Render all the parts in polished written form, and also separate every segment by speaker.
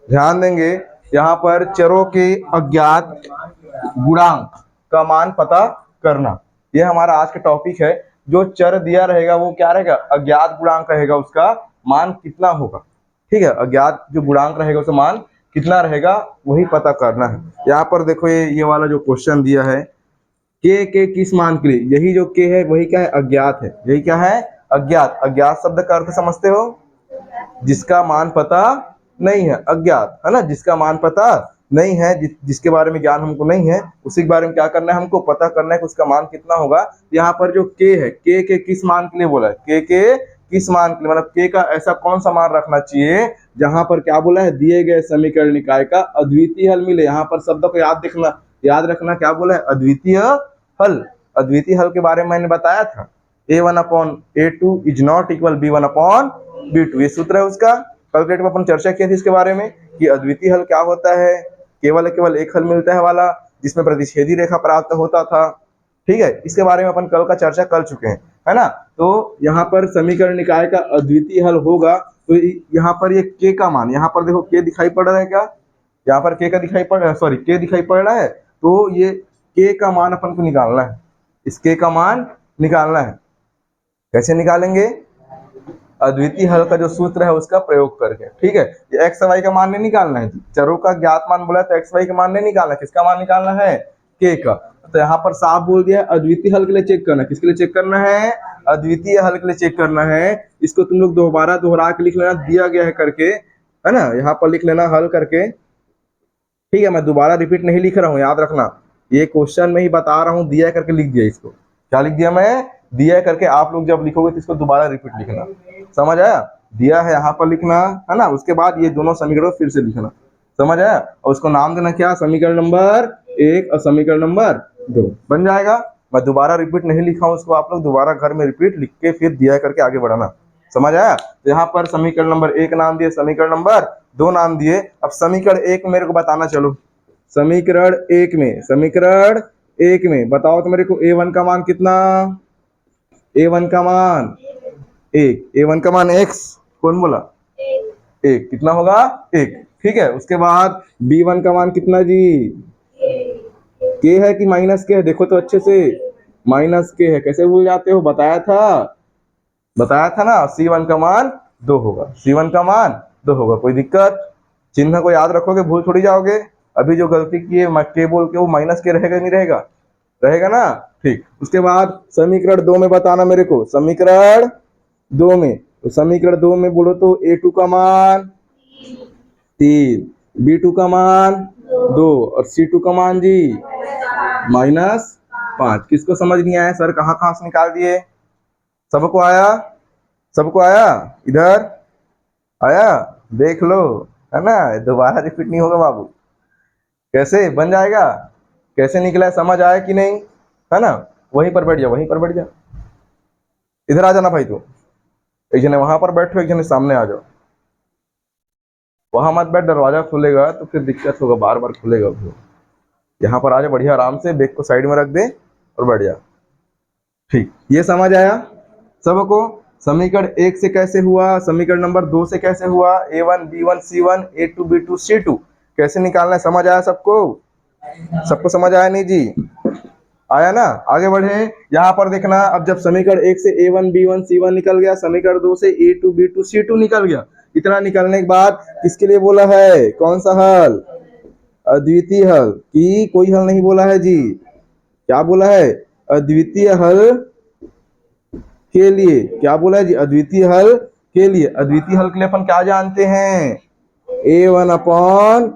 Speaker 1: ध्यान देंगे यहाँ पर चरों के अज्ञात गुणांक का मान पता करना, ये हमारा आज का टॉपिक है। जो चर दिया रहेगा वो क्या रहेगा, अज्ञात गुणांक रहेगा, उसका मान कितना होगा। ठीक है, अज्ञात जो गुणांक रहेगा उसका मान कितना रहेगा वही पता करना है। यहाँ पर देखो ये वाला जो क्वेश्चन दिया है, के किस मान के लिए, यही जो के है वही क्या है, अज्ञात है। यही क्या है, अज्ञात। अज्ञात शब्द का अर्थ समझते हो, जिसका मान पता नहीं है, अज्ञात है ना, जिसका मान पता नहीं है, जिसके बारे में ज्ञान हमको नहीं है, उसी के बारे में क्या करना है, हमको पता करना है कि उसका मान कितना होगा। यहाँ पर जो के है, के किस मान के लिए बोला है, के किस मान के लिए, मतलब के का ऐसा कौन सा मान रखना चाहिए जहां पर क्या बोला है, दिए गए समीकरण निकाय का अद्वितीय हल मिले। यहाँ पर शब्द को याद रखना, क्या बोला है, अद्वितीय हल। अद्वितीय हल के बारे में मैंने बताया था, A1/A2 is not equal B1/B2, ये सूत्र है उसका। कल डेट में अपन चर्चा की थी इसके बारे में कि अद्वितीय हल क्या होता है, केवल एक हल मिलता है वाला, जिसमें प्रतिच्छेदी रेखा प्राप्त होता था। ठीक है, इसके बारे में अपन कल का चर्चा कर चुके हैं, है ना। तो यहाँ पर समीकरण निकाय का अद्वितीय हल होगा, तो यहाँ पर ये के का मान, यहाँ पर देखो के दिखाई पड़ रहा है क्या, यहाँ पर के का दिखाई पड़ रहा है, सॉरी के दिखाई पड़ रहा है। तो ये के का मान अपन को निकालना है, इस के का मान निकालना है। कैसे निकालेंगे, अद्वितीय हल का जो सूत्र है उसका प्रयोग करके। ठीक है, ये एक्स वाई का मान नहीं निकालना है, चरों का ज्ञात मान बोला तो एक्स वाई का मान नहीं निकालना, किसका मान निकालना है, के का। तो यहाँ पर साफ बोल दिया अद्वितीय हल के लिए चेक करना, किसके लिए चेक करना है, अद्वितीय हल के लिए चेक करना है। इसको तुम लोग दोबारा दोहरा के लिख लेना, दिया गया है करके, है ना, यहाँ पर लिख लेना हल करके। ठीक है, मैं दोबारा रिपीट नहीं लिख रहा हूँ, याद रखना, ये क्वेश्चन में ही बता रहा हूँ, दिया करके लिख दिया। इसको क्या लिख दिया मैं, दिया करके। आप लोग जब लिखोगे तो इसको दोबारा रिपीट लिखना, समझ आया। दिया है यहाँ पर लिखना है ना, उसके बाद ये दोनों समीकरण फिर से लिखना, समझ आया। और उसको नाम देना क्या, समीकरण नंबर 1 और समीकरण नंबर 2 बन जाएगा। मैं दोबारा रिपीट नहीं लिखा हूँ, उसको आप लोग दोबारा घर में रिपीट लिख के फिर दिया करके आगे बढ़ाना, समझ आया। तो यहाँ पर समीकरण नंबर 1 नाम दिए, समीकरण नंबर 2 नाम दिए। अब समीकरण 1 मेरे को बताना, चलो समीकरण 1 में, समीकरण 1 में बताओ तो मेरे को A1 का मान कितना, A1 का मान 1, A1 का मान x, कौन बोला 1, कितना होगा 1। ठीक है, उसके बाद B1 का मान कितना जी, के है कि माइनस के है, देखो तो अच्छे से, माइनस के है, कैसे भूल जाते हो, बताया था ना। C1 का मान 2 होगा, C1 का मान 2 होगा। कोई दिक्कत, चिन्ह को याद रखोगे, भूल थोड़ी जाओगे। अभी जो गलती की है के बोल के, वो माइनस के रहेगा नहीं रहेगा, रहेगा ना। ठीक, उसके बाद समीकरण 2 में बताना मेरे को, समीकरण 2 में, तो समीकरण 2 में बोलो तो A2 का मान 3, B2 का मान 2 और C2 का मान जी -5। किसको समझ नहीं आया, सर कहाँ कहाँ से निकाल दिए, सबको आया, सबको आया, इधर आया, देख लो, है ना, दोबारा रिपीट नहीं होगा बाबू। कैसे बन जाएगा, कैसे निकला है, समझ आया कि नहीं, है ना। वहीं पर बैठ जा, वहीं पर बैठ जा, इधर आ जाना भाई, तू एक जने वहां पर बैठो, एक जने सामने आ जाओ। वहां मत बैठ, दरवाजा खुलेगा तो फिर दिक्कत होगा, बार बार खुलेगा। यहाँ पर आ जा, बढ़िया आराम से बैग को साइड में रख दे और बैठ जा। ठीक, ये समझ आया सबको। समीकरण 1 से कैसे हुआ, समीकरण नंबर 2 से कैसे हुआ, A1 B1 C1 A2 B2 C2 कैसे निकालना है, समझ आया सबको, सबको समझ आया नहीं जी, आया ना। आगे बढ़े, यहाँ पर देखना, अब जब समीकरण 1 से A1 B1 C1 निकल गया, समीकरण 2 से A2 B2 C2 निकल गया, इतना निकलने के बाद किसके लिए बोला है, कौन सा हल, अद्वितीय हल, की कोई हल नहीं बोला है जी, क्या बोला है, अद्वितीय हल के लिए, क्या बोला है जी, अद्वितीय हल के लिए। अद्वितीय हल के लिए अपन क्या जानते हैं, A1/A2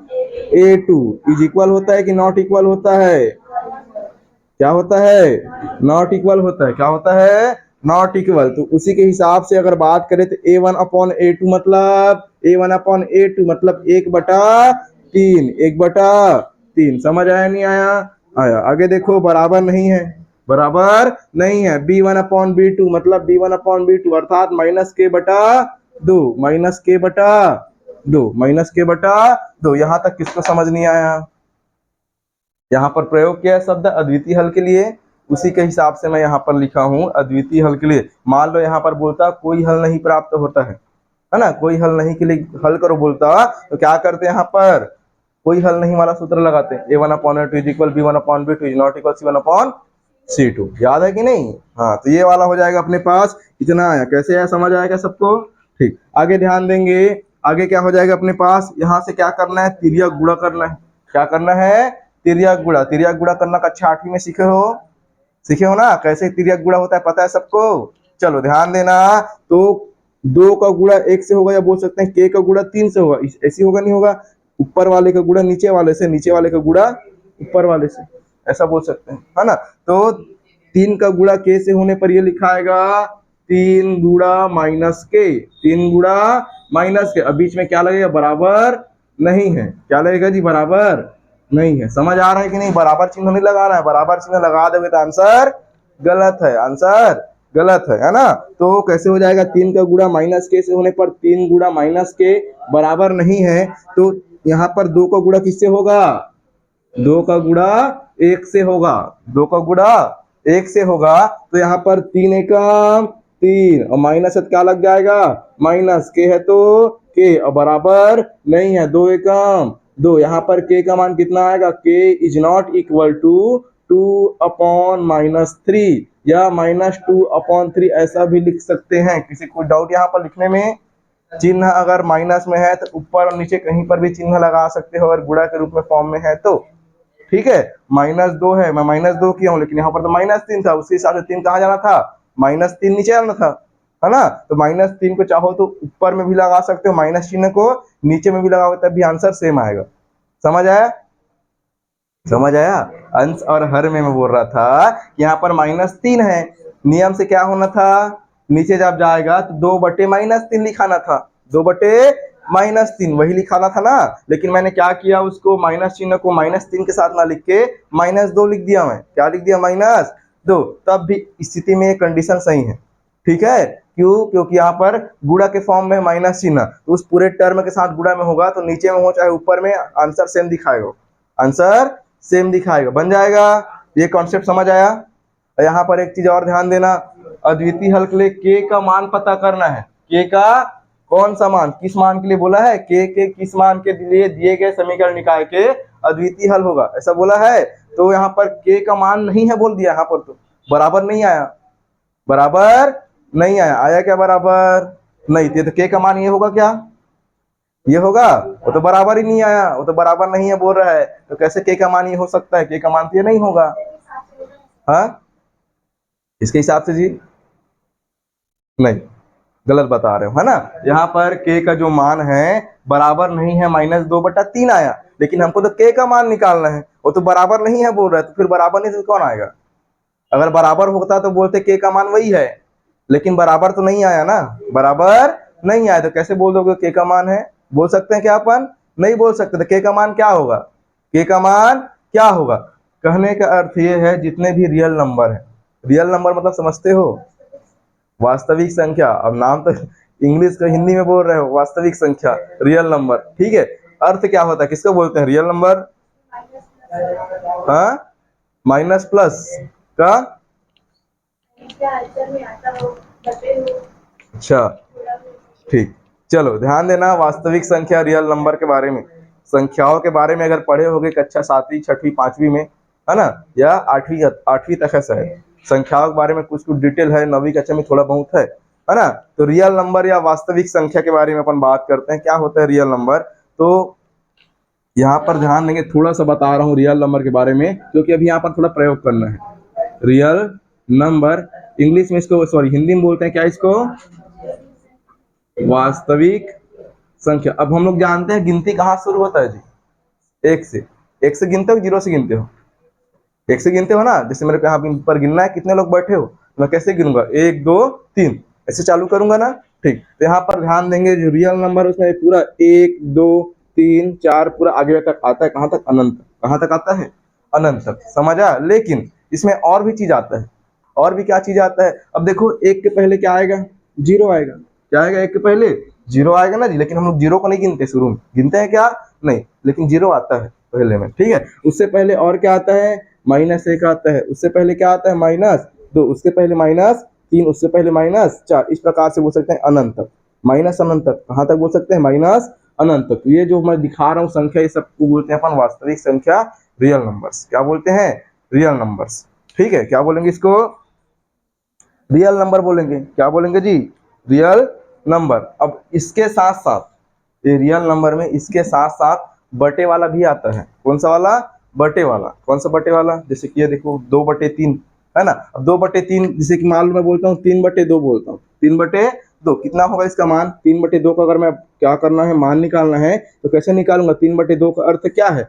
Speaker 1: इज इक्वल होता है कि नॉट इक्वल होता है, क्या होता है, नॉट इक्वल होता है, क्या होता है, नॉट इक्वल। तो उसी के हिसाब से अगर बात करें तो A1/A2 मतलब, A1/A2 मतलब 1/3, 1/3, समझ आया नहीं आया, आया। आगे देखो, बराबर नहीं है, बराबर नहीं है। B1/B2 मतलब B1/B2 अर्थात -k/2, -k/2। यहाँ तक किसको समझ नहीं आया, यहाँ पर प्रयोग किया शब्द अद्वितीय हल के लिए, उसी के हिसाब से मैं यहाँ पर लिखा हूँ अद्वितीय हल के लिए। मान लो यहाँ पर बोलता कोई हल नहीं प्राप्त होता है, है ना। कोई हल नहीं के लिए हल करो बोलता तो क्या करते हैं यहाँ पर, कोई हल नहीं वाला सूत्र लगाते हैं, a1/2 is equal b1/b2 is not equal c1/c2। याद है कि नहीं? हाँ, तो ये वाला हो जाएगा अपने पास। इतना आया, कैसे आया समझ आएगा सबको? ठीक, आगे ध्यान देंगे। आगे क्या हो जाएगा अपने पास, यहाँ से क्या करना है, तिर्यक गुणा करना है। क्या करना है? तिर्यक गुणा। तिर्यक गुणा करना कक्षा 8वीं में सीखे हो, सीखे हो ना, कैसे तिर्यक गुणा होता है पता है सबको? चलो ध्यान देना। तो 2 का गुणा 1 से होगा, या बोल सकते हैं k का गुणा 3 से होगा। ऐसी होगा नहीं होगा, ऊपर वाले का गुणा नीचे वाले से, नीचे वाले का गुणा ऊपर वाले से, ऐसा बोल सकते हैं, है ना। तो 3 का गुणा k से होने पर ये लिखा आएगा 3 गुणा माइनस k, 3 गुणा माइनस के। अब बीच में क्या लगेगा, बराबर नहीं है। क्या लगेगा जी, बराबर नहीं है। समझ आ रहा है कि नहीं? बराबर चिन्ह नहीं लगाना है, बराबर चिन्ह लगा दोगे तो आंसर गलत है, आंसर गलत है ना। तो कैसे हो जाएगा, 3 का गुणा माइनस के से होने पर 3 गुणा माइनस के बराबर नहीं है। तो यहाँ पर 2 का गुणा किससे होगा, 2 का गुणा 1 से होगा, 2 का गुणा 1 से होगा। तो यहाँ पर 3 एकम 3 और माइनस है तो क्या लग जाएगा, माइनस के है तो के, और बराबर नहीं है, 2 एकम 2। यहाँ पर के का मान कितना आएगा, के इज नॉट इक्वल टू 2/-3 या -2/3 ऐसा भी लिख सकते हैं। किसी को डाउट यहाँ पर लिखने में? चिन्ह अगर माइनस में है तो ऊपर और नीचे कहीं पर भी चिन्ह लगा सकते हो, अगर गुणा के रूप में फॉर्म में है तो। ठीक है, -2 है, मैं -2 किया हूँ, लेकिन यहाँ पर तो -3 था, उसी हिसाब से 3 कहाँ जाना था, -3 नीचे जाना था, है ना। तो -3 को चाहो तो ऊपर में भी लगा सकते हो, माइनस चिन्ह को नीचे में भी लगाओगे तब भी आंसर सेम आएगा। समझ आया? समझ आया? अंश और हर में मैं बोल रहा था कि यहाँ पर -3 है, नियम से क्या होना था, नीचे जब जाएगा तो 2/-3 लिखाना था, 2/-3 वही लिखाना था ना। लेकिन मैंने क्या किया, उसको माइनस चिन्ह को -3 के साथ ना लिख के -2 लिख दिया। मैं क्या लिख दिया, -2। तब भी स्थिति में ये कंडीशन सही है। ठीक है, क्यों? क्योंकि यहाँ पर गुणा के फॉर्म में माइनस चिन्ह, तो उस पूरे टर्म के साथ गुणा में होगा तो नीचे में हो चाहे ऊपर में आंसर सेम दिखाएगा, आंसर सेम दिखाएगा, बन जाएगा। ये कॉन्सेप्ट समझ आया? यहाँ पर एक चीज और ध्यान देना, अद्वितीय हल के लिए के का मान पता करना है। के का कौन सा मान, किस मान के लिए बोला है, के किस मान के लिए दिए गए समीकरण निकाय के अद्वितीय हल होगा, ऐसा बोला है। तो यहाँ पर के का मान नहीं है बोल दिया, यहाँ पर तो बराबर नहीं आया, बराबर नहीं आया। आया क्या बराबर? नहीं, तो के का मान ये होगा क्या, ये होगा? वो तो बराबर ही नहीं आया, वो तो बराबर नहीं है बोल रहा है, तो कैसे के का मान ये हो सकता है? के का मान तो ये नहीं होगा। हाँ, इसके हिसाब से जी नहीं, गलत बता रहे हो, है ना। यहाँ पर के का जो मान है बराबर नहीं है, -2/3 आया, लेकिन हमको तो के का मान निकालना है, वो तो बराबर नहीं है बोल रहा है, तो फिर बराबर नहीं से कौन आएगा? अगर बराबर होता तो बोलते के का मान वही है, लेकिन बराबर तो नहीं आया ना, बराबर नहीं आया, तो कैसे बोल दोगे के का मान है? बोल सकते हैं क्या अपन? नहीं बोल सकते। तो के का मान क्या होगा, के का मान क्या होगा? कहने का अर्थ ये है, जितने भी रियल नंबर है, रियल नंबर मतलब समझते हो, वास्तविक संख्या। अब नाम तो इंग्लिश को हिंदी में बोल रहे हो, वास्तविक संख्या, रियल नंबर। ठीक है, अर्थ क्या होता है, किसको बोलते हैं रियल नंबर? हाँ, माइनस प्लस का, अच्छा ठीक। चलो ध्यान देना, वास्तविक संख्या रियल नंबर के बारे में, संख्याओं के बारे में अगर पढ़े होगे कक्षा 7वीं 6वीं 5वीं में, है ना, या 8वीं तक है शायद, संख्याओं के बारे में कुछ कुछ डिटेल है, 9वीं कक्षा में थोड़ा बहुत है ना। तो रियल नंबर या वास्तविक संख्या के बारे में अपन बात करते हैं, क्या होता है रियल नंबर। तो यहाँ पर ध्यान देंगे, थोड़ा सा बता रहा हूँ रियल नंबर के बारे में, क्योंकि अभी यहाँ पर थोड़ा प्रयोग करना है। रियल नंबर, इंग्लिश में इसको, सॉरी हिंदी में बोलते हैं क्या इसको, वास्तविक संख्या। अब हम लोग जानते हैं गिनती कहाँ शुरू होता है जी, एक से। एक से गिनते हो, जीरो से गिनते हो? एक से गिनते हो ना। जैसे मेरे को यहाँ पर गिनना है, कितने लोग बैठे हो, मैं कैसे गिनूंगा, 1 2 3 ऐसे चालू करूंगा ना। ठीक, तो यहाँ पर ध्यान देंगे, जो रियल नंबर उसमें पूरा 1 2 3 4 पूरा आगे तक आता है, कहाँ तक, अनंत। कहाँ तक आता है, अनंत तक। समझा? लेकिन इसमें और भी चीज आता है, और भी क्या चीज आता है। अब देखो, एक के पहले क्या आएगा, जीरो आएगा। क्या आएगा, एक के पहले जीरो आएगा ना जी। लेकिन हम लोग जीरो को नहीं गिनते, शुरू में गिनते हैं क्या, नहीं, लेकिन जीरो आता है पहले में। ठीक है, उससे पहले और क्या आता है, -1 आता है, उससे पहले क्या आता है, -2, उससे पहले -3, उससे पहले -4, इस प्रकार से बोल सकते हैं अनंत तक। माइनस अनंत तक, कहाँ तक बोल सकते हैं, माइनस अनंत तक। तो ये जो मैं दिखा रहा हूँ संख्या, ये सबको बोलते हैं अपन वास्तविक संख्या, रियल नंबर्स। क्या बोलते हैं, रियल नंबर्स। ठीक है, क्या बोलेंगे इसको, रियल नंबर बोलेंगे। क्या बोलेंगे जी, रियल नंबर। अब इसके साथ साथ ये रियल नंबर में इसके साथ साथ बटे वाला भी आता है। कौन सा वाला, बटे वाला। कौन सा बटे वाला, जैसे कि ये देखो 2/3 है ना। अब 2/3, जैसे कि मान लो मैं बोलता हूँ 3/2 बोलता हूँ, 3/2 कितना होगा इसका मान, 3/2 का अगर मैं क्या करना है, मान निकालना है तो कैसे निकालूंगा, 3/2 का अर्थ क्या है,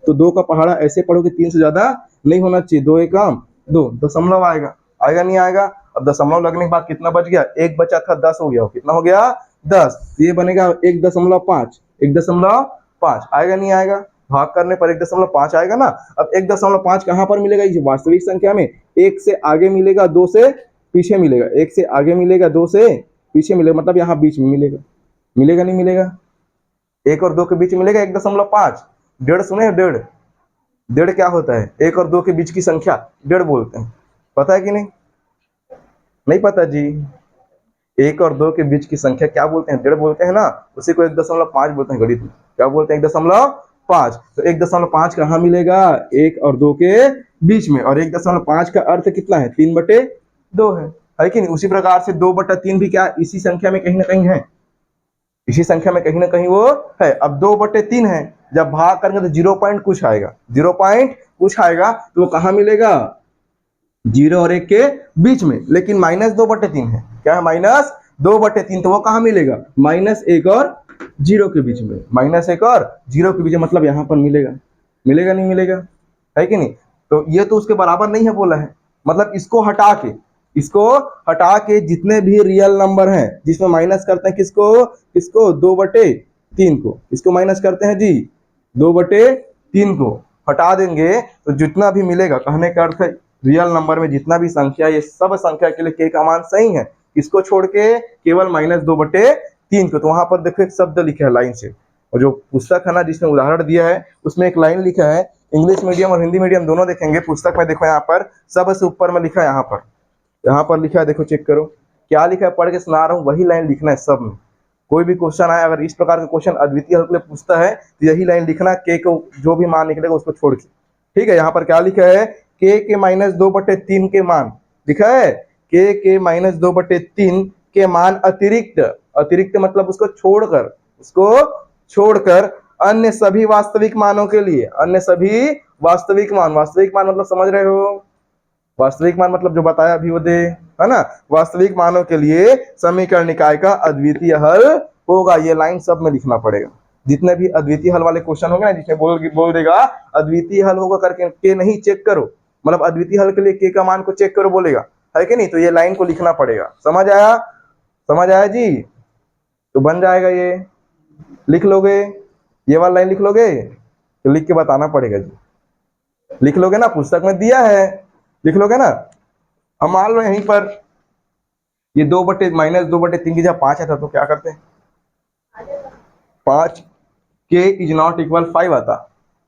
Speaker 1: तो 2 का पहाड़ा ऐसे पढ़ो कि 3 से ज्यादा नहीं होना चाहिए। 2 एकम 2, दशमलव आएगा, आएगा नहीं आएगा। अब दशमलव लगने के बाद कितना बच गया, एक बचा था 10 हो गया, कितना हो गया 10। ये बनेगा 1.5, 1.5 आएगा नहीं आएगा, भाग करने पर 1.5 आएगा ना। अब 1.5 कहाँ पर मिलेगा, ये वास्तविक संख्या में एक से आगे मिलेगा, 2 से पीछे मिलेगा, एक से आगे मिलेगा, 2 से पीछे मिलेगा, मतलब यहाँ बीच में मिलेगा, मिलेगा नहीं मिलेगा, 1 और 2 के बीच मिलेगा 1.5। डेढ़ सुने, डेढ़, डेढ़ क्या होता है, 1 और 2 के बीच की संख्या डेढ़ बोलते हैं, पता है कि नहीं, नहीं पता जी। 1 और 2 के बीच की संख्या क्या बोलते हैं, डेढ़ बोलते हैं ना, उसी को 1.5 बोलते हैं गणित में। क्या बोलते हैं, 1.5। तो 1.5 कहाँ मिलेगा, 1 और 2 के बीच में, और 1.5 का अर्थ कितना है, 3/2 है कि नहीं। उसी प्रकार से 2/3 भी क्या इसी संख्या में कहीं ना कहीं है, इसी संख्या में कहीं ना कहीं वो है। अब 2/3 है, जब भाग करेंगे तो 0 पॉइंट कुछ आएगा, 0 पॉइंट कुछ आएगा, तो वो कहाँ मिलेगा, 0 और 1 के बीच में। लेकिन -2/3 है, क्या है, -2/3, तो वो कहाँ मिलेगा, -1 और 0 के बीच में, -1 और 0 के बीच में, मतलब यहाँ पर मिलेगा, मिलेगा नहीं मिलेगा, है कि नहीं। तो ये तो उसके बराबर नहीं है बोला है, मतलब इसको हटा के, इसको हटा के जितने भी रियल नंबर हैं, जिसमें माइनस करते हैं किसको, किसको, 2/3 को, इसको माइनस करते हैं जी, 2/3 को हटा देंगे तो जितना भी मिलेगा, कहने का अर्थ है रियल नंबर में जितना भी संख्या, ये सब संख्या के लिए के का मान सही है, किसको छोड़ के, केवल -2/3 को। तो वहां पर देखो एक शब्द लिखा है लाइन से, और जो पुस्तक है ना जिसने उदाहरण दिया है उसमें एक लाइन लिखा है, इंग्लिश मीडियम और हिंदी मीडियम दोनों देखेंगे, पुस्तक में देखो यहाँ पर सबसे ऊपर में लिखा है, यहाँ पर लिखा है, देखो चेक करो क्या लिखा है, पढ़ के सुना रहा हूँ, वही लाइन लिखना है सब में। कोई भी क्वेश्चन आए, अगर इस प्रकार का क्वेश्चन अद्वितीय हल के लिए पूछता है तो यही लाइन लिखना, के को जो भी मान निकलेगा उसको छोड़ के। ठीक है, यहाँ पर क्या लिखा है, के -2/3 के मान लिखा है, के -2/3 के मान अतिरिक्त, अतिरिक्त मतलब उसको छोड़कर, उसको छोड़कर अन्य सभी वास्तविक मानों के लिए, अन्य सभी वास्तविक मान, वास्तविक मान मतलब समझ रहे हो, वास्तविक मान मतलब जो बताया अभिवदे, है ना, वास्तविक मानों के लिए समीकरण निकाय का अद्वितीय हल होगा। ये लाइन सब में लिखना पड़ेगा, जितने भी अद्वितीय हल वाले क्वेश्चन होंगे ना, जिसमें बोल देगा अद्वितीय हल होगा करके, के नहीं चेक करो, मतलब अद्वितीय हल के लिए के का मान को चेक करो बोलेगा, है कि नहीं, तो ये लाइन को लिखना पड़ेगा। समझ आया, समझ आया जी, तो बन जाएगा ये, लिख लोगे, ये वाला लाइन लिख लोगे, तो लिख के बताना पड़ेगा जी, लिख लोगे ना, पुस्तक में दिया है, लिख लोगे ना। हम मान लो यहीं पर ये -2/3 की जब 5 आता तो क्या करते हैं, 5 के इज नॉट इक्वल 5 आता,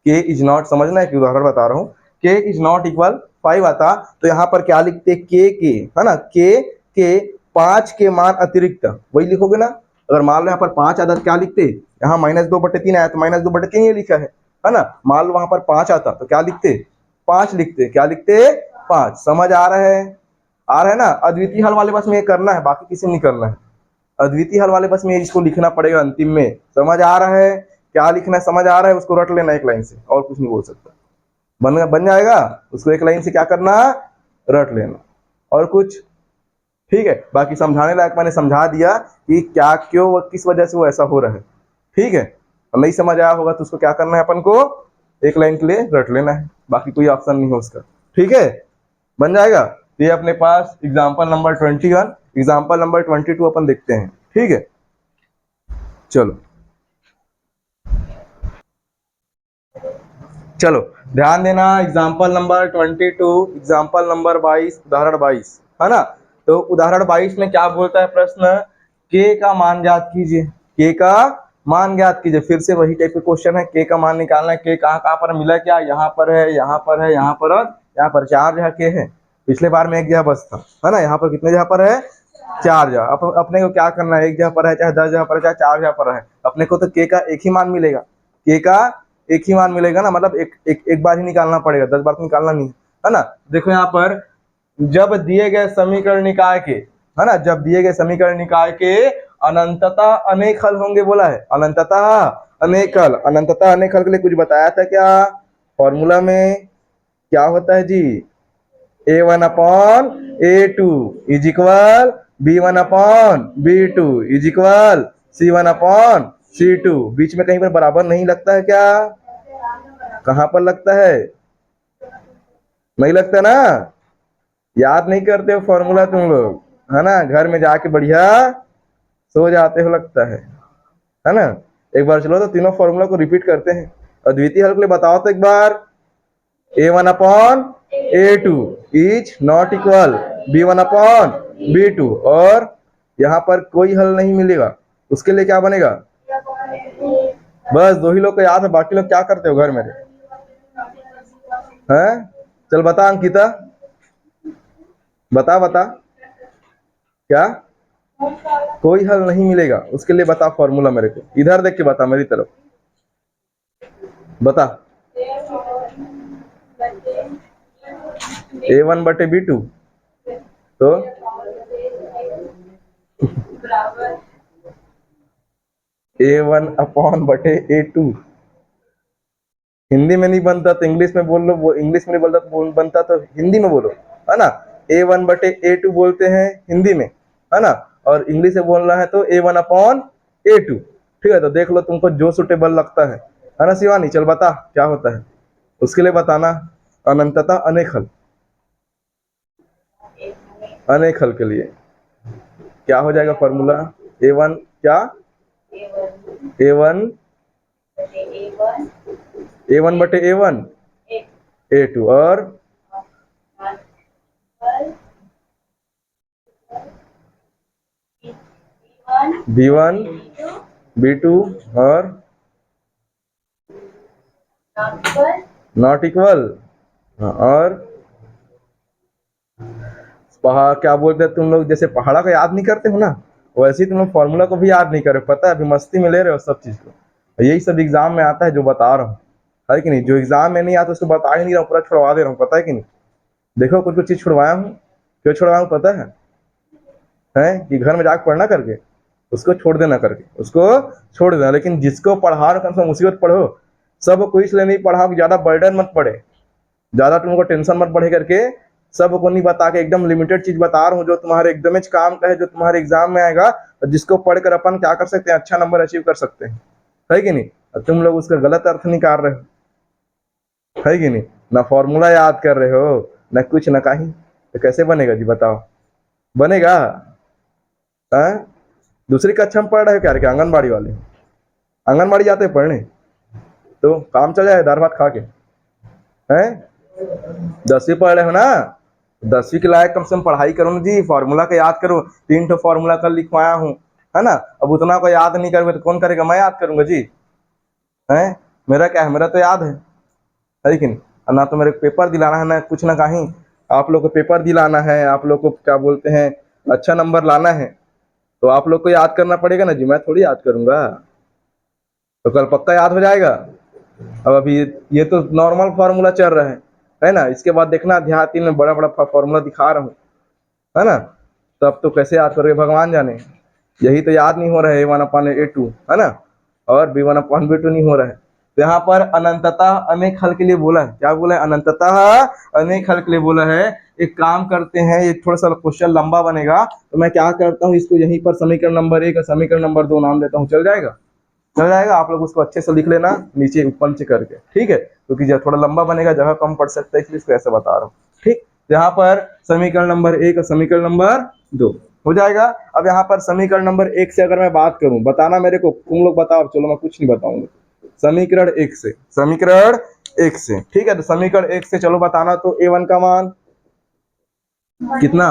Speaker 1: के इज नॉट, समझना है कि उदाहरण बता रहा हूँ, के इज नॉट इक्वल 5 आता, तो यहाँ पर क्या लिखते, के है ना, के 5 के मान अतिरिक्त, वही लिखोगे ना। अगर मान लो यहाँ पर 5 आता तो क्या लिखते, यहाँ -2/3 आया तो -2/3 ये लिखा है ना। मान लो वहां पर 5 आता तो क्या लिखते, 5 लिखते, क्या लिखते, 5। समझ आ रहा है, आ रहा है ना। अद्वितीय हल वाले बस में ये करना है, बाकी किसी नहीं करना है, अद्वितीय हल वाले बस में इसको लिखना पड़ेगा अंतिम में। समझ आ रहा है, क्या लिखना है, समझ आ रहा है, उसको रट लेना एक लाइन से, और कुछ नहीं बोल सकता, बन जाएगा, उसको एक लाइन से क्या करना, रट लेना, और कुछ। ठीक है, बाकी समझाने लायक मैंने समझा दिया कि क्या, क्यों, किस वजह से वो ऐसा हो रहा है। ठीक है, और नहीं समझ आया होगा तो उसको क्या करना है, अपन को एक लाइन के लिए रट लेना है, बाकी कोई ऑप्शन नहीं है उसका। ठीक है, बन जाएगा। ये अपने पास एग्जाम्पल नंबर 21, एग्जाम्पल नंबर 22 अपन देखते हैं। ठीक है, चलो चलो ध्यान देना, एग्जाम्पल नंबर 22, एग्जाम्पल नंबर 22, उदाहरण 22, है ना। तो उदाहरण 22 में क्या बोलता है प्रश्न, के का मान ज्ञात कीजिए, के का मान ज्ञात कीजिए। फिर से वही टाइप का क्वेश्चन है, के का मान निकालना है, के कहाँ कहाँ पर मिला, क्या यहाँ पर है, यहाँ पर है, यहाँ पर, और यहाँ पर 4 जगह के है। पिछले बार में एक जगह बस था, है ना, यहाँ पर कितने जगह पर है, चार जगह अपने को क्या करना है, एक जगह पर है चाहे 10 जगह पर है चाहे 4 जगह पर है, अपने को तो के का एक ही मान मिलेगा, के का एक ही मान मिलेगा ना, मतलब एक बार ही निकालना पड़ेगा, 10 बार तो निकालना नहीं है ना। देखो यहाँ पर जब दिए गए समीकरण निकाय के, है ना, जब दिए गए समीकरण निकाय के अनंततः अनेक हल होंगे, बोला है अनंततः अनेक हल। अनंततः अनेक हल के लिए कुछ बताया था क्या फॉर्मूला में, क्या होता है जी, a1/a2 is equal b1/b2 is equal c1/c2। बीच में कहीं पर बराबर नहीं लगता है क्या, कहां पर लगता है, नहीं लगता ना, याद नहीं करते हो फॉर्मूला तुम लोग, है ना, घर में जाके बढ़िया सो जाते हो लगता है ना। एक बार चलो तो तीनों फॉर्मूला को रिपीट करते हैं। और द्वितीय हल के लिए बताओ तो एक बार, a1/a2 is not equal b1/b2, और यहाँ पर कोई हल नहीं मिलेगा, उसके लिए क्या बनेगा, बस दो ही लोग को याद है, बाकी लोग क्या करते हो घर में हैं। चल बता अंकिता, बता बता, क्या कोई हल नहीं मिलेगा, उसके लिए बता फॉर्मूला मेरे को, इधर देख के बता मेरी तरफ, बता। a1/b2 तो a1/a2 हिंदी में नहीं बनता तो इंग्लिश में बोल लो, वो इंग्लिश में नहीं बोलता तो बनता तो हिंदी में बोलो, है ना। a1/a2 बोलते हैं हिंदी में, है ना, और इंग्लिश में बोलना है तो a1/a2। ठीक है, तो देख लो तुमको जो सुटेबल लगता है ना शिवानी। चल बता क्या होता है, उसके लिए बताना। अनंतता अनेक हल, अनेक हल के लिए क्या हो जाएगा फॉर्मूला, a1 क्या, a1 a1/a1 a2 और b1 b2 और नॉट इक्वल, और क्या बोलते हैं तुम लोग, जैसे पहाड़ा को याद नहीं करते हो ना, वैसे ही तुम लोग फॉर्मूला को भी याद नहीं कर रहे, पता है, अभी मस्ती में ले रहे हो सब चीज को। यही सब एग्जाम में आता है जो बता रहा हूँ, है कि नहीं, जो एग्जाम में नहीं आता उसको बता ही नहीं रहा हूँ, पूरा छुड़वा दे रहा हूँ, पता है कि नहीं। देखो कुछ कुछ चीज छुड़वाया हूँ, क्यों छुड़वाया हूँ पता है कि घर में जाकर पढ़ना करके उसको छोड़ देना, करके उसको छोड़ देना, लेकिन जिसको पढ़ा रहे कम से कम उसी वक्त पढ़ो। सबको इसलिए नहीं पढ़ा कि ज्यादा बर्डन मत पड़े, ज्यादा तुमको टेंशन मत बढ़े करके सबको नहीं बता के एकदम लिमिटेड चीज बता रहा हूँ जो तुम्हारे एकदम काम का है, जो तुम्हारे एग्जाम में आएगा, और जिसको पढ़कर अपन क्या कर सकते हैं, अच्छा नंबर अचीव कर सकते हैं, है कि नहीं। और तुम लोग उसका गलत अर्थ निकाल रहे हो, है कि नहीं, ना फॉर्मूला याद कर रहे हो ना कुछ ना कहीं, तो कैसे बनेगा जी बताओ, बनेगा। है दूसरी कक्षा में पढ़ रहे हो क्या, क्या आंगनबाड़ी वाले, आंगनबाड़ी जाते हैं पढ़ने, तो काम चल जाए दाल भात खा के, हैं 10वीं पढ़ रहे हो ना, 10वीं के लायक कम से कम पढ़ाई करो ना जी, फॉर्मूला का याद करो, 3 ठो फॉर्मूला कल लिखवाया हूँ, है ना। अब उतना को याद नहीं करोगे तो कौन करेगा, मैं याद करूंगा जी, है मेरा क्या है, मेरा तो याद है कि नहीं। और ना तो मेरे को पेपर दिलाना है ना कुछ ना कहीं, आप लोग को पेपर दिलाना है, आप लोग को क्या बोलते हैं अच्छा नंबर लाना है, तो आप लोग को याद करना पड़ेगा ना जी, मैं थोड़ी याद करूंगा, तो कल पक्का याद हो जाएगा। अब अभी ये तो नॉर्मल फार्मूला चल रहा है ना, इसके बाद देखना अध्याय 3 में बड़ा बड़ा फार्मूला दिखा रहा हूँ, है ना, तब तो कैसे याद करोगे भगवान जाने। यही तो याद नहीं हो रहा है a1/a2, है ना, और b1/b2 नहीं हो रहा है। तो यहाँ पर अनंततः अनेक हल के लिए बोला है, क्या बोला है, अनंततः अनेक हल के लिए बोला है। एक काम करते हैं, ये थोड़ा सा क्वेश्चन लंबा बनेगा, तो मैं क्या करता हूँ, इसको यहीं पर समीकरण नंबर 1 और समीकरण नंबर 2 नाम देता हूँ, चल जाएगा, चल जाएगा। आप लोग उसको अच्छे से लिख लेना नीचे ऊपर नीचे करके, ठीक है, क्योंकि जब थोड़ा लंबा बनेगा जगह कम पड़ सकता है, इसलिए इसको ऐसे बता रहा हूँ, ठीक। यहाँ पर समीकरण नंबर 1 और समीकरण नंबर 2 हो जाएगा। अब यहाँ पर समीकरण नंबर 1 से अगर मैं बात करूं, बताना मेरे को, तुम लोग बताओ, चलो मैं कुछ नहीं बताऊंगा। समीकरण 1 से, समीकरण 1 से, ठीक है, तो समीकरण 1 से चलो बताना, तो a1 का मान कितना,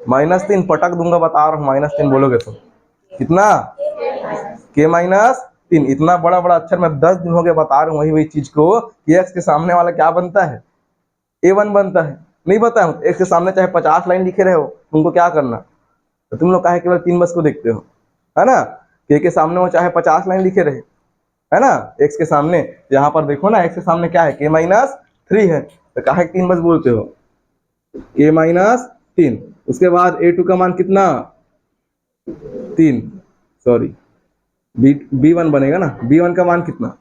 Speaker 1: -3, पटक दूंगा बता रहा हूँ, -3 बोलोगे तो कितना, k-3। इतना बड़ा बड़ा अक्षर मैं 10 दिन हो गए बता रहा हूँ, वही वही चीज को कि x के सामने वाला क्या बनता है, a1 बनता है। नहीं बताया हूँ, x के सामने चाहे 50 लाइन लिखे रहे हो, तुमको क्या करना, तो तुम लोग काहे केवल 3 बस को देखते हो, है ना। के सामने वो चाहे 50 लाइन लिखे रहे, है ना, एक्स के सामने। यहाँ पर देखो ना, एक्स के सामने क्या है, k-3 है, तो काहे 3 बस बोलते हो, k-3। उसके बाद a2 का मान कितना, 3, सॉरी b1 बनेगा ना, b1 का मान कितना,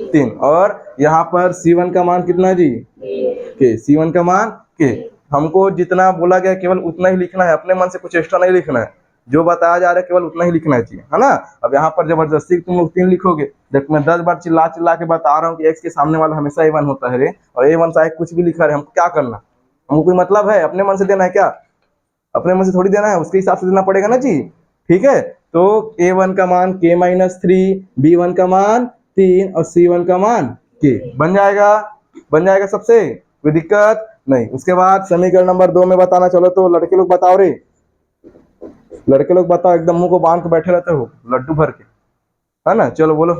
Speaker 1: 3। और यहाँ पर c1 का मान कितना जी, के c1 का मान के। हमको जितना बोला गया केवल उतना ही लिखना है, अपने मन से कुछ एक्स्ट्रा नहीं लिखना है, जो बताया जा रहा है केवल उतना ही लिखना चाहिए, है ना। अब यहाँ पर जबरदस्ती तुम लोग 3 लिखोगे, देख मैं 10 बार चिल्ला चिल्ला के बता रहा हूँ कि एक्स के सामने वाला हमेशा a1 होता है रे, और a1 चाहे कुछ भी लिखा रहे, हमको क्या करना, हमको कोई मतलब है, अपने मन से देना है क्या, अपने मन से थोड़ी देना है, उसके हिसाब से देना पड़ेगा ना जी। ठीक है, तो a1 का मान k-3, b1 का मान 3 और c1 का मान k, बन जाएगा, बन जाएगा सबसे, कोई दिक्कत नहीं। उसके बाद समीकरण नंबर 2 में बताना, चलो तो लड़के लोग बताओ रे, लड़के लोग बताओ, एकदम मुंह को बांध के बैठे रहते हो लड्डू भर के, है ना। चलो बोलो,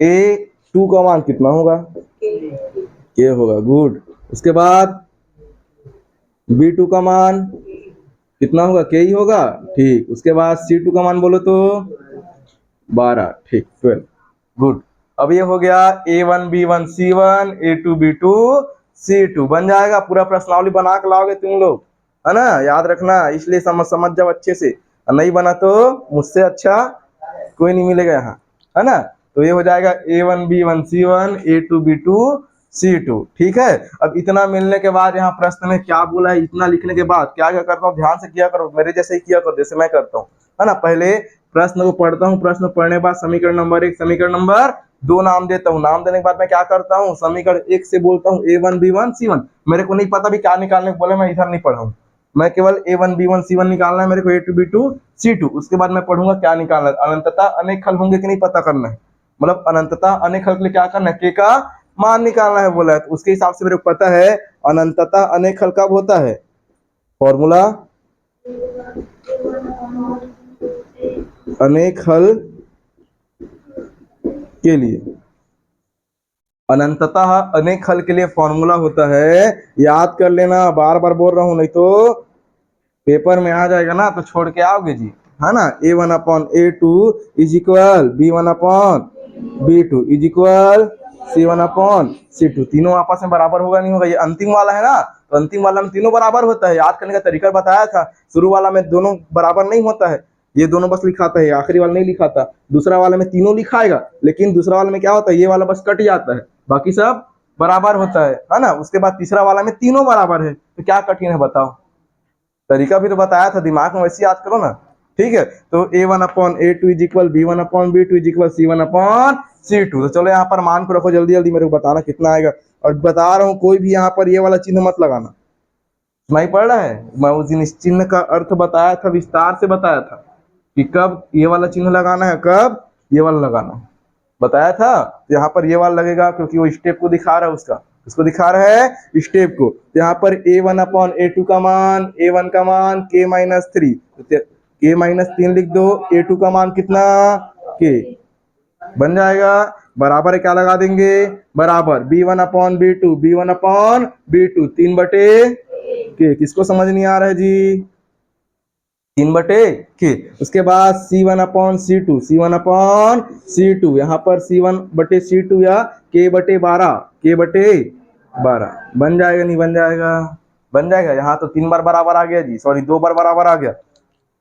Speaker 1: a2 का मान कितना होगा, k होगा, गुड। उसके बाद b2 का मान कितना होगा, k ही होगा, ठीक। उसके बाद c2 का मान बोलो तो 12, ठीक, 12, गुड। अब ये हो गया a1 b1 c1, a2 b2 c2, बन जाएगा। पूरा प्रश्नावली बना के लाओगे तुम लोग, है ना, याद रखना, इसलिए समझ जाओ अच्छे से, और नहीं बना तो मुझसे अच्छा कोई नहीं मिलेगा यहाँ, है ना। तो ये हो जाएगा a1 b1 c1, a2 b2 c2, ठीक है। अब इतना मिलने के बाद यहाँ प्रश्न में क्या बोला है, इतना लिखने के बाद क्या क्या करता हूँ, ध्यान से किया करो, मेरे जैसे ही किया करो जैसे मैं करता हूँ, है ना। पहले प्रश्न को पढ़ता हूँ, प्रश्न पढ़ने के बाद समीकरण नंबर 1, समीकरण नंबर 2 नाम देता हूँ, नाम देने के बाद मैं क्या करता हूँ, समीकरण 1 से बोलता हूँ a1 b1 c1। मेरे को नहीं पता भी क्या निकालने को बोले, मैं इधर नहीं पढ़ा हूँ, मैं केवल a1 b1 c1 निकालना है मेरे को, a2 b2 c2। उसके बाद मैं पढ़ूंगा क्या निकालना है, अनंतता अनेक हल होंगे कि नहीं पता करना है, मतलब अनंतता अनेक हल के लिए क्या करना है, के का मान निकालना है बोला है, तो उसके हिसाब से मेरे को पता है अनंतता अनेक हल कब होता है, फॉर्मूला अनेक हल के लिए, अनंततः अनेक हल के लिए फॉर्मूला होता है, याद कर लेना, बार बार बोल रहा हूं, नहीं तो पेपर में आ जाएगा ना तो छोड़ के आओगे जी, है ना। a1/a2 is equal b1/b2 is equal c1/c2, तीनों आपस में बराबर होगा नहीं होगा, ये अंतिम वाला है ना, तो अंतिम वाला में तीनों बराबर होता है, याद करने का तरीका बताया था। शुरू वाला में दोनों बराबर नहीं होता है, ये दोनों बस लिखाता है, आखिरी वाला नहीं लिखाता। दूसरा वाला में तीनों लिखाएगा, लेकिन दूसरा वाला में क्या होता है, ये वाला बस कट जाता है, बाकी सब बराबर होता है ना। उसके बाद तीसरा वाला में तीनों बराबर है, तो क्या कठिन है बताओ, तरीका भी तो बताया था, दिमाग में वैसे याद करो ना, ठीक है। तो a1/a2 is equal b1/b2 is equal c1/c2। तो चलो यहाँ पर मान को रखो, जल्दी जल्दी मेरे को बताना कितना आएगा, और बता रहा हूँ कोई भी यहाँ पर ये वाला चिन्ह मत लगाना, नहीं पड़ रहा है, मैं उस दिन इस चिन्ह का अर्थ बताया था, विस्तार से बताया था कि कब ये वाला चिन्ह लगाना है, कब ये वाला लगाना है, बताया था। यहाँ पर ये वाला लगेगा क्योंकि वो स्टेप को दिखा रहा है, उसको दिखा रहा है स्टेप को। तो यहाँ पर a1/a2 का मान, a1 का मान k-3, k-3 लिख दो, a2 का मान कितना, k, बन जाएगा। बराबर है, क्या लगा देंगे, बराबर b1/b2, 3/k, किसको समझ नहीं आ रहा है जी, 3/k। उसके बाद c1/c2, यहाँ पर c1/c2 या k/12 बन जाएगा, नहीं बन जाएगा, बन जाएगा। यहाँ तो 3 बार बराबर आ गया जी, सॉरी 2 बार बराबर आ गया,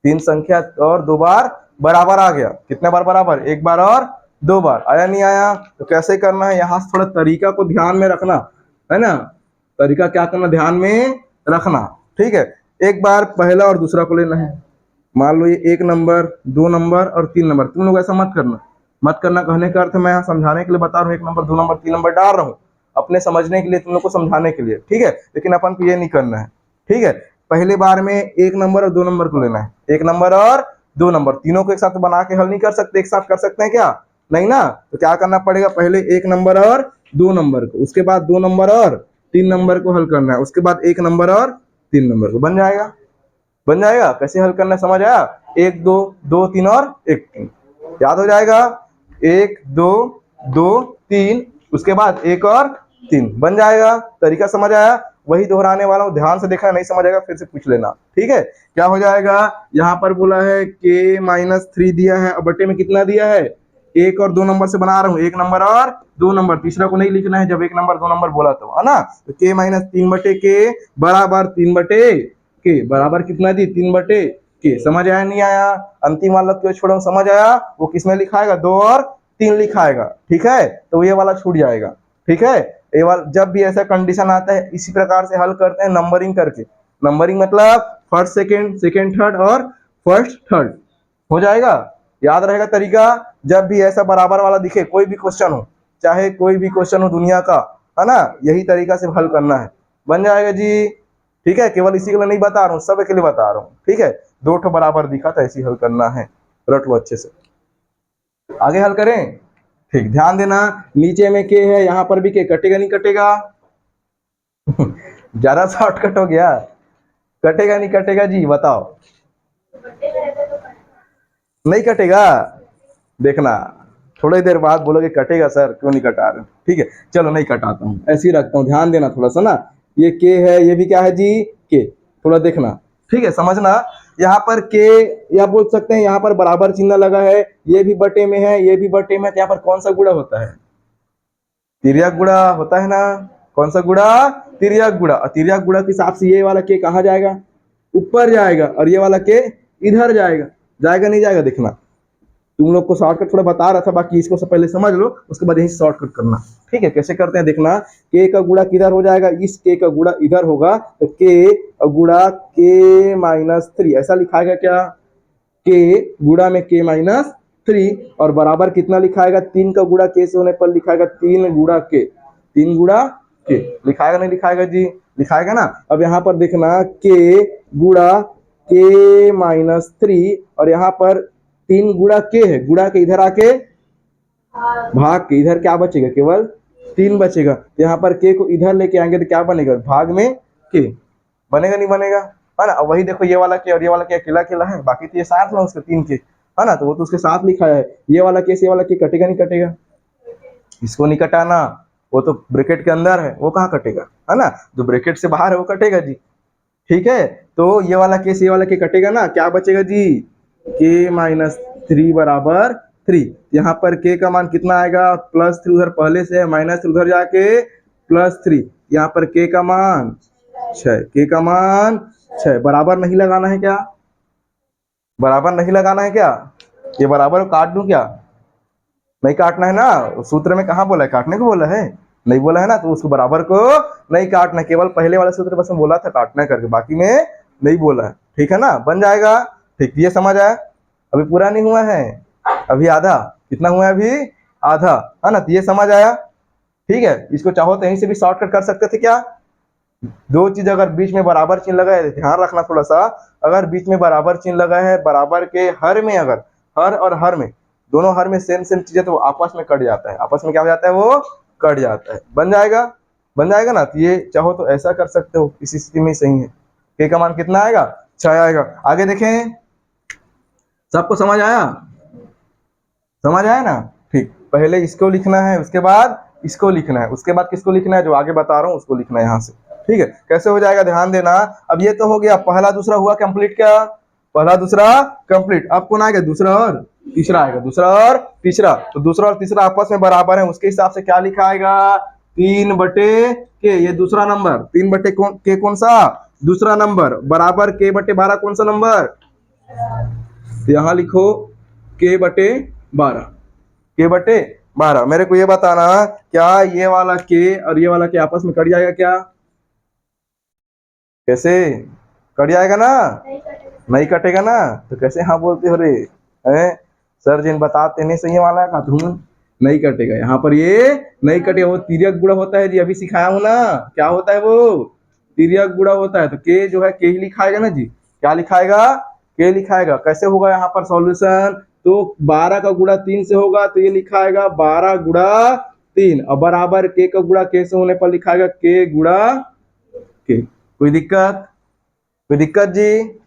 Speaker 1: 3 संख्या और 2 बार बराबर आ गया, कितने बार बराबर, 1 बार और 2 बार, आया नहीं आया। तो कैसे करना है, यहाँ से थोड़ा तरीका को ध्यान में रखना, है ना, तरीका क्या करना, ध्यान में रखना, ठीक है। एक बार पहला और दूसरा को लेना है, मान लो ये 1 नंबर, 2 नंबर और 3 नंबर, तुम लोग ऐसा मत करना, मत करना कहने का अर्थ मैं यहाँ समझाने के लिए बता रहा हूँ, 1 नंबर 2 नंबर 3 नंबर डाल रहा हूँ अपने समझने के लिए, तुम लोग को समझाने के लिए, ठीक है। लेकिन अपन को ये नहीं करना है, ठीक है। पहले बार में 1 नंबर और 2 नंबर को लेना है, 1 नंबर और 2 नंबर, तीनों को एक साथ बना के हल नहीं कर सकते, एक साथ कर सकते हैं क्या, नहीं ना। तो क्या करना पड़ेगा, पहले 1 नंबर और 2 नंबर को, उसके बाद 2 नंबर और 3 नंबर को हल करना है, उसके बाद 1 नंबर और 3 नंबर को, बन जाएगा, बन जाएगा। कैसे हल करना है समझ आया, 1 2 2 3 और 1 3, याद हो जाएगा, 1 2 2 3, उसके बाद 1 और 3, बन जाएगा, तरीका समझ आया। वही दोहराने वाला हूँ, ध्यान से देखना, नहीं समझ आएगा फिर से पूछ लेना, ठीक है। क्या हो जाएगा, यहाँ पर बोला है k-3 दिया है, अब बटे में कितना दिया है, 1 और 2 नंबर से बना रहा हूँ, 1 नंबर और 2 नंबर, तीसरा को नहीं लिखना है जब 1 नंबर 2 नंबर बोला तो, है ना। तो k-3 बटे k बराबर 3 बटे k, बराबर कितना दी, 3 बटे k। समझ आया नहीं आया, अंतिम वाला क्यों छोड़ा, समझ आया, वो किसमें लिखाएगा, 2 और 3 लिखाएगा, ठीक है। तो ये वाला छूट जाएगा, ठीक है। ये वाला जब भी ऐसा कंडीशन आता है इसी प्रकार से हल करते हैं, नंबरिंग करके। नंबरिंग मतलब फर्स्ट सेकंड, सेकंड थर्ड और फर्स्ट थर्ड, हो जाएगा, याद रहेगा तरीका। जब भी ऐसा बराबर वाला दिखे, कोई भी क्वेश्चन हो, चाहे कोई भी क्वेश्चन हो दुनिया का, है ना, यही तरीका से हल करना है, बन जाएगा जी, ठीक है। केवल इसी के लिए नहीं बता रहा हूँ, सब के लिए बता रहा हूँ, ठीक है। 2 ठो बराबर दिखा था, ऐसे हल करना है, रट लो अच्छे से। आगे हल करें, ठीक, ध्यान देना, नीचे में के है, यहाँ पर भी के, कटेगा नहीं कटेगा ज्यादा शॉर्टकट हो गया, कटेगा नहीं कटेगा जी, बताओ। नहीं कटेगा, देखना थोड़ी देर बाद बोलोगे कटेगा सर, क्यों नहीं कटा रहे, ठीक है। चलो नहीं कटाता हूँ, ऐसे ही रखता हूँ, ध्यान देना थोड़ा सा ना। ये के है, ये भी क्या है जी, के, थोड़ा देखना, ठीक है, समझना। यहाँ पर के, या बोल सकते हैं यहाँ पर बराबर चिन्ह लगा है, ये भी बटे में है, ये भी बटे में, तो यहाँ पर कौन सा गुणा होता है, तिर्यक गुणा होता है ना। कौन सा गुणा, तिर्यक गुणा। और तिर्यक गुणा के हिसाब से ये वाला के कहाँ जाएगा, ऊपर जाएगा, और ये वाला के इधर जाएगा, जाएगा नहीं जाएगा, देखना। तुम लोग को शॉर्टकट थोड़ा बता रहा था, बाकी इसको सब पहले समझ लो, उसके बाद यही शॉर्टकट करना, ठीक है। कैसे करते हैं देखना, के का गुणा किधर हो जाएगा, इस के का गुणा इधर होगा, तो के गुणा k-3 ऐसा लिखाएगा क्या, के गुणा में k-3, और बराबर कितना लिखाएगा, 3 का गुणा के से होने पर लिखाएगा 3 गुणा के, 3 गुणा के, लिखाएगा नहीं लिखाएगा जी, लिखाएगा ना। अब यहाँ पर देखना, के गुणा k-3, और यहाँ पर 3 गुणा के है, गुणा के इधर आके भाग के, इधर क्या बचेगा, केवल 3 बचेगा। यहाँ पर के को इधर लेके आएंगे तो क्या बनेगा, भाग में के, बनेगा नहीं बनेगा, है ना। अब वही देखो, ये वाला के और ये वाला के अकेला अकेला है, बाकी तो ये साथ में उसके 3 के, है ना, तो वो तो उसके साथ लिखा है। ये वाला के से ये वाला के कटेगा नहीं कटेगा, इसको नहीं कटाना, वो तो ब्रैकेट के अंदर है, वो कहाँ कटेगा, है ना, जो ब्रैकेट से बाहर है वो कटेगा जी, ठीक है। तो ये वाला के से ये वाला के कटेगा ना, क्या बचेगा जी, k-3 बराबर 3। यहाँ पर k का मान कितना आएगा, +3 उधर पहले से है, -3 उधर जाके +3, यहाँ पर k का मान 6, k का मान 6, बराबर नहीं लगाना है क्या, बराबर नहीं लगाना है क्या, ये बराबर काट दूं क्या, नहीं काटना है ना, सूत्र में कहाँ बोला है काटने को बोला है, नहीं बोला है ना, तो उसको बराबर को नहीं काटना, केवल पहले वाले सूत्र बस में बोला था काटना करके, बाकी में नहीं बोला है, ठीक है ना, बन जाएगा, ठीक। ये समझ आया, अभी पूरा नहीं हुआ है, अभी आधा, कितना हुआ है अभी, आधा, है ना, तो ये समझ आया, ठीक है। इसको चाहो तो यहीं से भी शॉर्टकट कर सकते थे क्या, 2 चीज अगर बीच में बराबर चिन्ह लगा है, ध्यान रखना थोड़ा सा, अगर बीच में बराबर चिन्ह लगा है, बराबर के हर में, अगर हर और हर में, दोनों हर में सेम सेम चीज है, तो वो आपस में कट जाता है, आपस में क्या हो जाता है, वो कट जाता है, बन जाएगा, बन जाएगा ना। तो ये चाहो तो ऐसा कर सकते हो, इसी स्थिति में सही है, के का मान कितना आएगा, 6 आएगा। आगे देखें, सबको समझ आया, समझ आया ना, ठीक। पहले इसको लिखना है, उसके बाद इसको लिखना है, उसके बाद किसको लिखना है, जो आगे बता रहा हूँ उसको लिखना है यहाँ से, ठीक है। कैसे हो जाएगा ध्यान देना। अब ये तो हो गया, पहला दूसरा हुआ कंप्लीट, क्या, पहला दूसरा कंप्लीट। अब कौन आएगा, दूसरा और तीसरा आएगा, दूसरा और तीसरा, तो दूसरा और तीसरा आपस में बराबर है, उसके हिसाब से क्या लिखा आएगा, 3 बटे के, ये दूसरा नंबर, 3 बटे के कौन सा, दूसरा नंबर, बराबर के बटे 12 कौन सा नंबर, यहाँ लिखो के बटे 12, के बटे 12। मेरे को ये बताना, क्या ये वाला के और ये वाला के आपस में कट जाएगा क्या, कैसे कट जाएगा ना, नहीं कटेगा ना, तो कैसे हाँ बोलते हो रे, हैं सर जिन बताते नहीं सही वाला का तुम, नहीं कटेगा, यहाँ पर ये नहीं कटेगा, वो तिर्यक गुणा होता है जी, अभी सिखाया हूं ना, क्या होता है वो, तिर्यक गुणा होता है। तो के जो है के ही लिखाएगा ना जी, क्या लिखाएगा, के लिखाएगा। कैसे होगा यहाँ पर सॉल्यूशन, तो 12 का गुणा 3 से होगा, तो ये लिखाएगा 12 गुणा 3, और बराबर के का गुणा के से होने पर लिखाएगा के गुणा के। कोई दिक्कत, कोई दिक्कत जी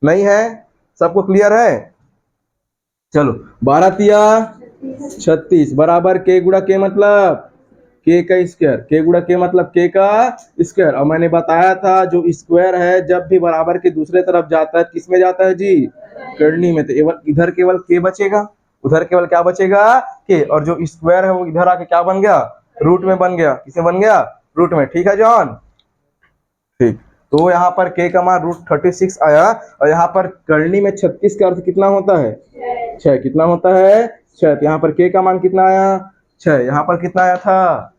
Speaker 1: नहीं है, सबको क्लियर है। चलो 12 तिया 36 बराबर के गुणा के मतलब के का स्क्वायर, के गुड़ा के मतलब के का स्क्वायर। और मैंने बताया था जो स्क्वायर है जब भी बराबर के दूसरे तरफ जाता है किस में जाता है जी, करनी में। तो इधर केवल के बचेगा, उधर केवल क्या बचेगा के, और जो स्क्वायर है वो इधर आके क्या बन गया, रूट में बन गया। किसमें बन गया, रूट में। ठीक है जॉन, ठीक। तो यहाँ पर k का मान √36 आया, और यहाँ पर करनी में 36 का अर्थ कितना होता है, 6। कितना होता है, 6। तो यहाँ पर k का मान कितना आया, 6। यहाँ पर कितना आया था,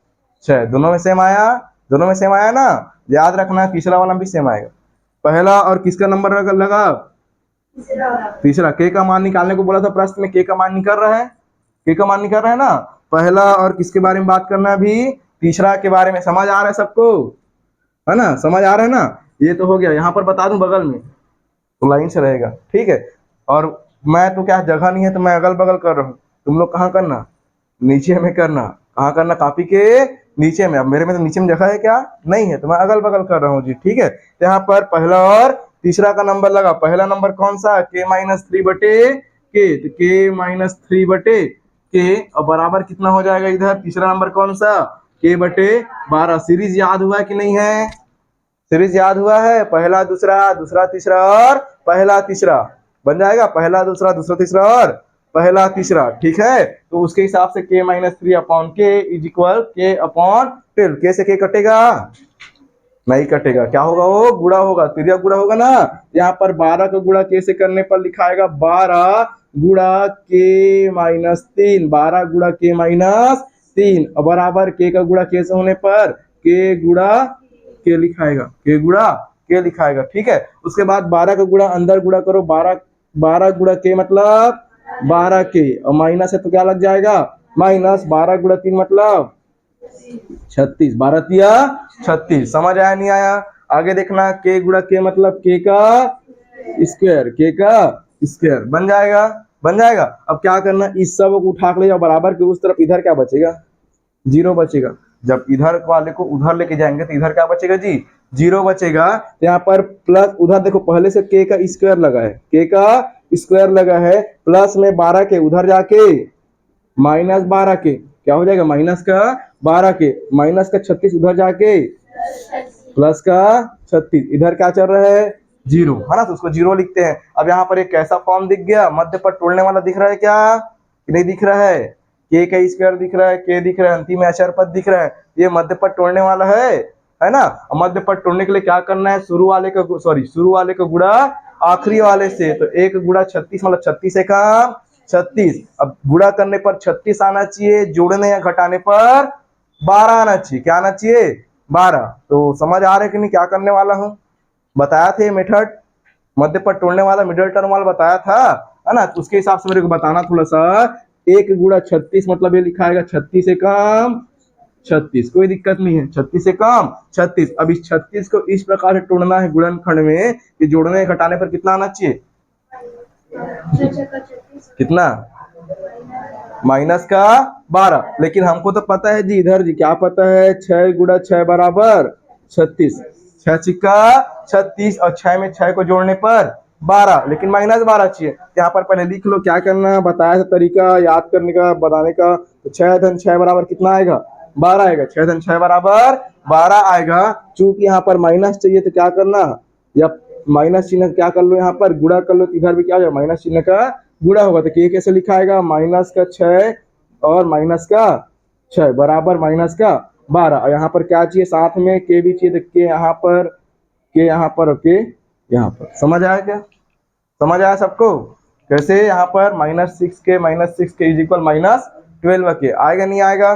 Speaker 1: 6। दोनों में सेम आया, दोनों में सेम आया ना। याद रखना तीसरा वाला भी सेम आएगा। पहला और किसका नंबर लगा, तीसरा। k का मान निकालने को बोला था प्रश्न में, k का मान निकल रहा है, k का मान निकल रहा है ना। पहला और किसके बारे में बात करना है अभी, तीसरा के बारे में। समझ आ रहा है सबको, है ना, समझ आ रहा है ना। ये तो हो गया। यहाँ पर बता दूं बगल में तो लाइन से रहेगा, ठीक है। और मैं तो क्या जगह नहीं है तो मैं अगल बगल कर रहा हूँ, तुम लोग कहाँ करना, नीचे में करना। कहाँ करना, कॉपी के नीचे में। अब मेरे में तो नीचे में जगह है क्या, नहीं है, तो मैं अगल बगल कर रहा हूँ जी, ठीक है। यहाँ पर पहला और तीसरा का नंबर लगा। पहला नंबर कौन सा, k-3 बटे के, तो k-3 बटे के, और बराबर कितना हो जाएगा इधर, तीसरा नंबर कौन सा, k/12। सीरीज याद हुआ कि नहीं है, सीरीज याद हुआ है, पहला दूसरा, दूसरा तीसरा और पहला तीसरा बन जाएगा। पहला दूसरा, दूसरा तीसरा और पहला तीसरा, ठीक है। तो उसके हिसाब से k-3 upon k is equal k/12। k से k कटेगा, नहीं कटेगा। क्या होगा, वो गुणा होगा, तिर्या गुणा होगा ना। यहाँ पर 12 का गुणा k से करने पर लिखा आएगा 12 गुणा k-3, 12 गुणा k-3, और बराबर k का गुणा k से होने पर k गुणा के लिखाएगा, के गुणा के लिखाएगा, ठीक है। उसके बाद 12 का गुणा अंदर गुणा करो, 12 गुणा के मतलब 12 के, और माइनस है तो क्या लग जाएगा, माइनस। 12 गुणा 3 मतलब 36, 12 तिया 36। समझ आया नहीं आया, आगे देखना। के गुणा के मतलब के का स्क्वायर, के का स्क्वायर बन जाएगा, बन जाएगा। अब क्या करना, इस सब को उठा के ले जाओ बराबर के उस तरफ, इधर क्या बचेगा, 0 बचेगा। जब इधर वाले को उधर लेके जाएंगे तो इधर क्या बचेगा जी, 0 बचेगा। तो यहाँ पर प्लस, उधर देखो पहले से k का स्क्वायर लगा है, k का स्क्वायर लगा है, प्लस में 12 के, उधर जाके -12 के, क्या हो जाएगा, माइनस का 12 के, माइनस का 36, उधर जाके प्लस का 36, इधर क्या चल रहा है, 0, है ना। तो उसको 0 लिखते हैं। अब यहाँ पर एक कैसा फॉर्म दिख गया, मध्य पर तोड़ने वाला दिख रहा है क्या, नहीं दिख रहा है, k का स्क्वायर दिख रहा है, k दिख रहा है, अंतिम में अचर पद दिख रहा है, ये मध्य पद तोड़ने वाला है ना। मध्य पद तोड़ने के लिए क्या करना है, शुरू वाले का गुणा आखिरी वाले से। तो 1 गुणा 36 मतलब 36 का 36। अब गुणा करने पर 36 आना चाहिए, जोड़ने या घटाने पर 12 आना चाहिए। क्या आना चाहिए, 12। तो समझ आ रहा है कि नहीं क्या करने वाला हूँ, बताया था ये मेथड, मध्य पद तोड़ने वाला मिडिल टर्म वाला बताया था, है ना। तो उसके हिसाब से मेरे को बताना थोड़ा सा। 1 गुणा 36 मतलब ये लिखा आएगा 36 से कम 36, कोई दिक्कत नहीं है, 36 से कम 36। अब इस 36 को इस प्रकार से तोड़ना है गुणनखंड में कि जोड़ने घटाने पर कितना आना चाहिए, कितना, -12। लेकिन हमको तो पता है जी, इधर जी क्या पता है, 6 गुणा 6 बराबर 36, 6 छिक्का 36, और 6 में 6 को जोड़ने पर 12, लेकिन -12 चाहिए। यहाँ पर पहले लिख लो क्या करना, बताया था तरीका याद करने का, बताने का। तो 6 धन 6 बराबर कितना आएगा, 12 आएगा। 6 धन 6 बराबर 12 आएगा। चूंकि यहाँ पर माइनस चाहिए तो क्या करना, या माइनस चिन्ह क्या कर लो, यहाँ पर गुणा कर लो, तो इधर भी क्या होगा, माइनस चिन्ह का गुणा होगा। तो के कैसे लिखा आएगा, माइनस का 6 और माइनस का 6 बराबर माइनस का 12। और यहाँ पर क्या चाहिए, साथ में के भी चाहिए, तो के यहाँ पर, के यहाँ पर, के यहाँ पर। समझ आया क्या, समझ आया सबको, कैसे यहाँ पर -6 के इज इक्वल -12 के आएगा, नहीं आएगा,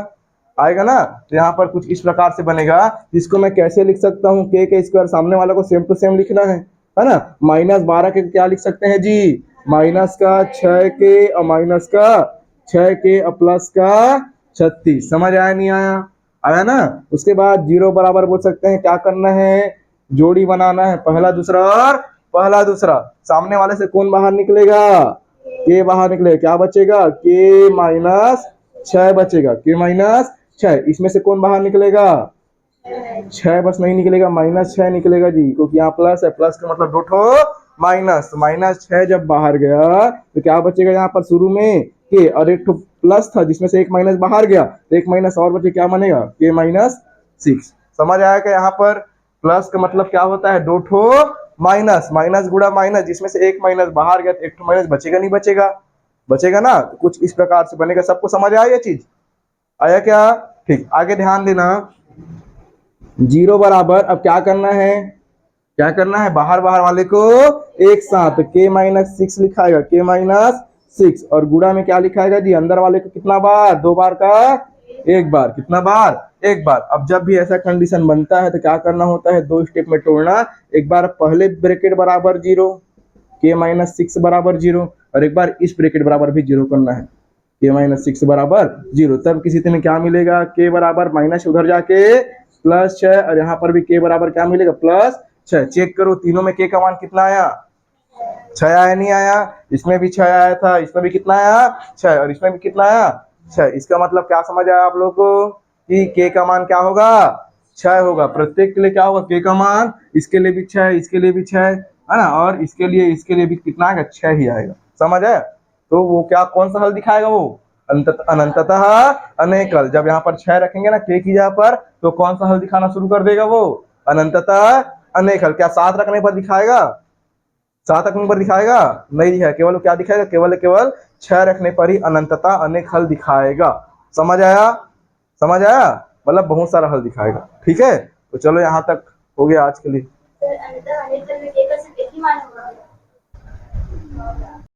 Speaker 1: आएगा ना। तो यहाँ पर कुछ इस प्रकार से बनेगा, जिसको मैं कैसे लिख सकता हूँ, के का स्क्वायर सामने वाला को सेम टू सेम लिखना है ना। -12 के क्या लिख सकते हैं जी, माइनस का 6 के और माइनस का 6 के और प्लस का 36। समझ आया नहीं आया, आया ना। उसके बाद 0 बराबर बोल सकते हैं, क्या करना है, जोड़ी बनाना है, पहला दूसरा और पहला दूसरा। सामने वाले से कौन बाहर निकलेगा, के बाहर निकलेगा, क्या बचेगा, के -6 बचेगा, के -6। इसमें से कौन बाहर निकलेगा, 6 बस नहीं निकलेगा, -6 निकलेगा जी, क्योंकि यहाँ प्लस है, प्लस का मतलब 2 ठो माइनस, -6 जब बाहर गया तो क्या बचेगा यहाँ पर शुरू में के, और 1 ठो प्लस था जिसमें से एक माइनस बाहर गया, तो एक माइनस और बचे, क्या बनेगा k माइनस 6। समझ आया कि यहाँ पर प्लस का मतलब क्या होता है, दो ठो माइनस, माइनस गुणा माइनस, जिसमें से एक माइनस बाहर गया तो एक ठो माइनस बचेगा नहीं बचेगा, बचेगा ना, तो कुछ इस प्रकार से बनेगा। सबको समझ आया ये चीज, आया क्या? ठीक, आगे ध्यान देना। जीरो बराबर अब क्या करना है, क्या करना है, बाहर बाहर वाले को एक साथ, k माइनस 6 लिखाएगा, k माइनस 6, और गुणा में क्या लिखाएगा जी, अंदर वाले को कितना बार, दो बार का एक बार, कितना बार, एक बार। अब जब भी ऐसा कंडीशन बनता है तो क्या करना होता है, दो स्टेप में तोड़ना। एक बार पहले ब्रैकेट बराबर जीरो, k माइनस 6 बराबर जीरो, और एक बार इस ब्रैकेट बराबर भी जीरो करना है, k माइनस 6 बराबर जीरो। तब किसी दिन क्या मिलेगा, k बराबर माइनस उधर जाके प्लस 6, और यहाँ पर भी k बराबर क्या मिलेगा, प्लस 6। चेक करो तीनों में k का मान कितना आया, 6 आया, नहीं आया? इसमें भी 6 आया था, इसमें भी कितना आया, 6, और इसमें भी कितना आया, 6। इसका मतलब क्या समझ आया आप लोग को कि k का मान क्या होगा, 6 होगा। प्रत्येक के लिए क्या होगा, k का मान, इसके लिए भी 6, इसके लिए भी 6 है ना, और इसके लिए भी कितना आएगा, 6 ही आएगा। समझ आया? तो वो क्या, कौन सा हल दिखाएगा वो, अनंततः अनेकल। जब यहाँ पर 6 रखेंगे ना k की जगह पर, तो कौन सा हल दिखाना शुरू कर देगा वो, अनंततः अनेकल। क्या 7 रखने पर दिखाएगा, 7 रखने पर दिखाएगा, नहीं दिखाएगा, केवल क्या दिखाएगा, केवल 6 रखने पर ही अनंततः अनेक हल दिखाएगा। समझ आया, समझ आया, मतलब बहुत सारा हल दिखाएगा। ठीक है, तो चलो यहाँ तक हो गया आज के लिए।